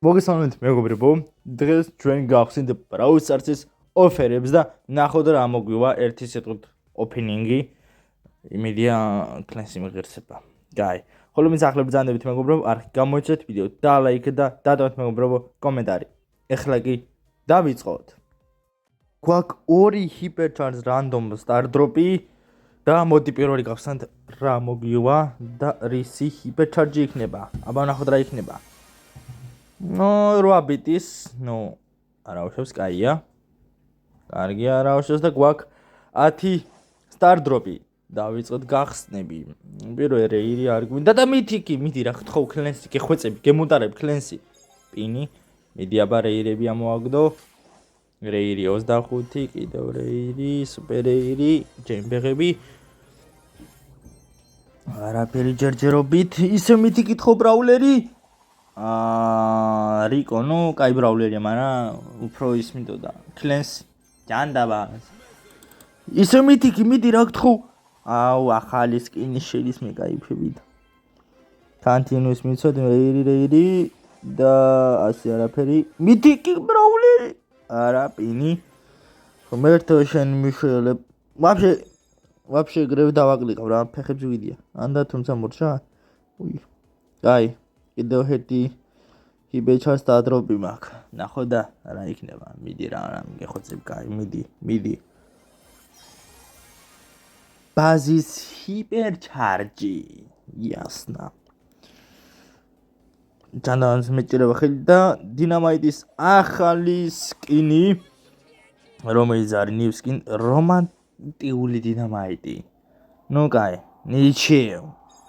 მოგესალმებით მეგობრებო, დღეს ჩვენ გავხსნით Brawl Stars-ის ოფერებს და ნახოთ რა მოგვივა ერთი სიტყვით ოფენინგი. იმედია კლასი მიღირსება. გაი. ხოლო მის ახლებს ბრძანდებით მეგობრებო, არ გამოიცეთ ვიდეო და ლაიქ და დადოთ მეგობრებო კომენტარი. ეხლა კი დავიწყოთ. გვაქვს ორი ჰიპერჩარჯ რანდომ სტარ დროპი და მოდი პირველი გავხსნათ რა მოგვივა და რისი ჰიპერჩარჯი იქნება. აბა ნახოთ რა იქნება. No, 8 ბიტის, არაუშავს, კაია. კარგი არაუშავს და გვაქვს 10 სტარ დროპი. დავიწყოთ გახსნები. პირველი რეირი არ გვინდა და მითიკი, მიდი რა გთხოვ კლენსი, გეხვეწები, გემუტარებ კლენსი. პინი, მიდი აბა რეირები ამოვაგდო. რეირი 25, კიდევ რეირი, სუპერ რეირი, ჯემბეღები. არაფერი ჯერჯერობით, ისე მითიკი გთხოვ ბრაულერი. რიკო, კაი ბრაულერია, მაგრამ უფრო ის მინდოდა. კლენსი, ჯანდაბა. ისე მითიკი, მიდი რა გთხოვ. აუ, ახალი სკინი შედის მე кайფებით. Continuous მიცოდ რეირი და ასე არაფერი. მითიკი ბრაულერი. არა, პინი. ხომერთო შენ მიშელებ. Вообще გრევ დავაკლიყავ რა, ფეხებს ვიდია. ანდა თუმცა მორჩა. უი. კაი. კიდევ ერთი ჰიბეჩას დადროპი მაქვს. ნახო და რა იქნება. მიდი რა მიგეხოცებ, კაი, მიდი. ბაზის ჰიპერჩარჯი. იასნა. ჯანდანს მეჭირება ხელი და დინამიტის ახალი სკინი. რომელიც არის ნიუ სკინ, რომანტიული დინამიტი. კაი, ნიჩიო.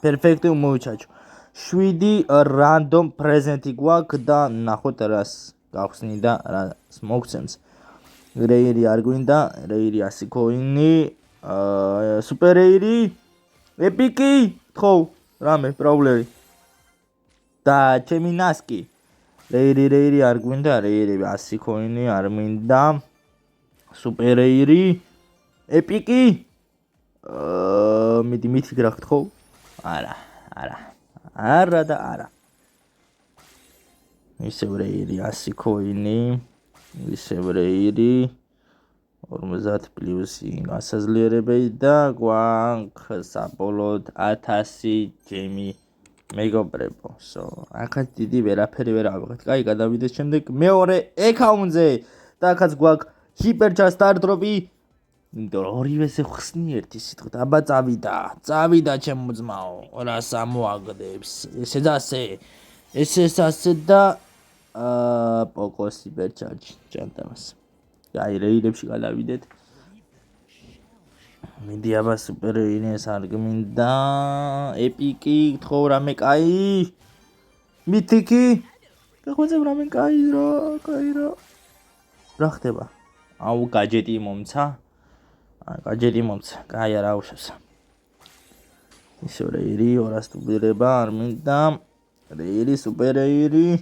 პერფექტი მოუჩაჩო. 7 რანდომ პრეზენტი გვაქვს და ნახოთ რას გავხსნი და რას მოგცემს. რეირი არ გვინდა, რეირი 100 კოინი, სუპერ რეირი, ეპიკი, ხო, რამე ბრაულერი. და ჩემი ნასკი. რეირი არ გვინდა, რეირი 100 კოინი არ მინდა. სუპერ რეირი, ეპიკი. მიდი რა გთხოვ? არა და არა. ისევ რეირი 100 კოინი, ისევ რეირი 50 პლუსი გასაზლიერებელი და გვაქვს საბოლოოდ 1000 ჯემი მეგობრებო. ახაც დიდი ვერაფერი ვერ ავიღეთ. კაი, გადავიდეთ შემდეგ მეორე აკაუნტზე და ახაც გვაქვს ჰიპერჩარჯ სტარ დროპი. ორივესე ხსნი ერთი სიტყვით. აბა წავიდა ჩემო ძმაო. რას ამოაგდებს? ესე ასე და პოკოს ჰიპერჩარჯი ჯანდამას. აი რეირებში გადავიდეთ. მიდი აბა სუპერ რეინეს არ გმინდა. ეპიკი, გთხოვ რამე კაი. მითიკი. გეხვეწებ რამე კაი რა. რა ხდება? აუ გაჯეტი მომცა. კაი არა უშავს. ისე რეირი 200 ტუბირება არ მინდა. რეირი სუპერ რეირი.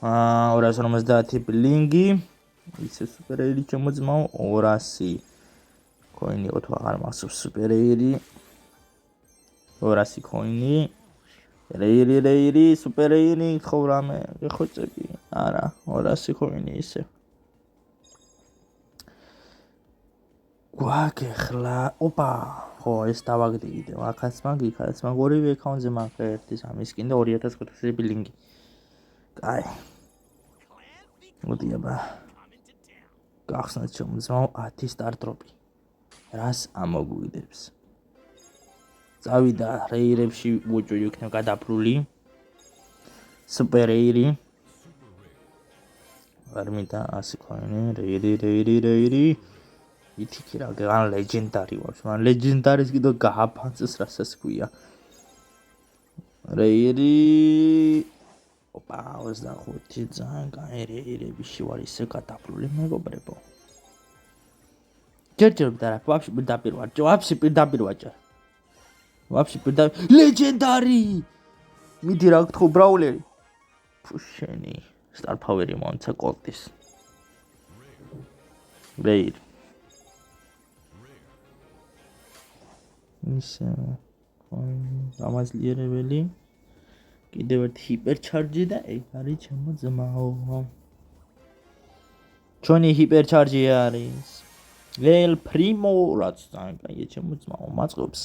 250 ბლინგი. ისე სუპერ რეირი შემოძმაო 200. კოინი ოთვა აღარ მახსოვს სუპერ რეირი. 200 კოინი. რეირი სუპერ რეირი ხო რამე გეხვეწები? არა, 200 კოინი ისე. გვაქვს ახლა, ოპა, ხო ეს დავაგდი კიდევ. ახაც მაგ ორივე აკაუნტზე მაქვს ერთი სამი სკინ და 2500 ბილინგი. კაი. მოდი აბა. გახსნათ შემოძმაო 10 სტარ დროპი. რას ამოგვიდებს? წავიდა რეირებში უჭო იქნება გადაფრული. სუპერ რეირი. არ მინდა 100 კოინი, რეირი. ითიქი რა, გან ლეგენდარი ვარ. მან ლეგენდარის კიდე გააფანწეს რასაც ქვია. რეირი. ოპა, 25 ძალიან კაი რეირებში ვარ ისე გადაფრული მეგობრებო. ჯერჯერობით არა, ვაფშე პირდაპირ ვაჭარ. ლეგენდარი! მიდი რა გთხოვ ბრაულერი. ფუშენი, სტარ პავერი მომცა კოლტის. რეირი. ისე გამაძლიერებელი კიდევ ერთი ჰიპერჩარჯი და ეგ არის ჩემო ძმაო. ჩვენი ჰიპერჩარჯი არის ელ პრიმო, რაც ძალიან კაია ჩემო ძმაო, მაწყობს.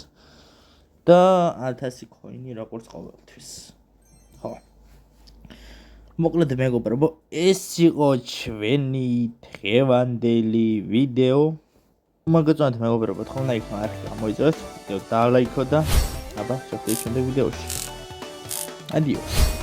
და 1000 coin-ი როგორც ყოველთვის. ხო. მოკლედ მეგობრებო, ეს იყო ჩვენი დღევანდელი ვიდეო. მოგეწონათ მეგობრებო, თქო უნდა იქნება არხი გამოიწვევთ, ვიდეო დალაიქოთ და აბა შევხვდებით შემდეგ ვიდეოში. Adiós.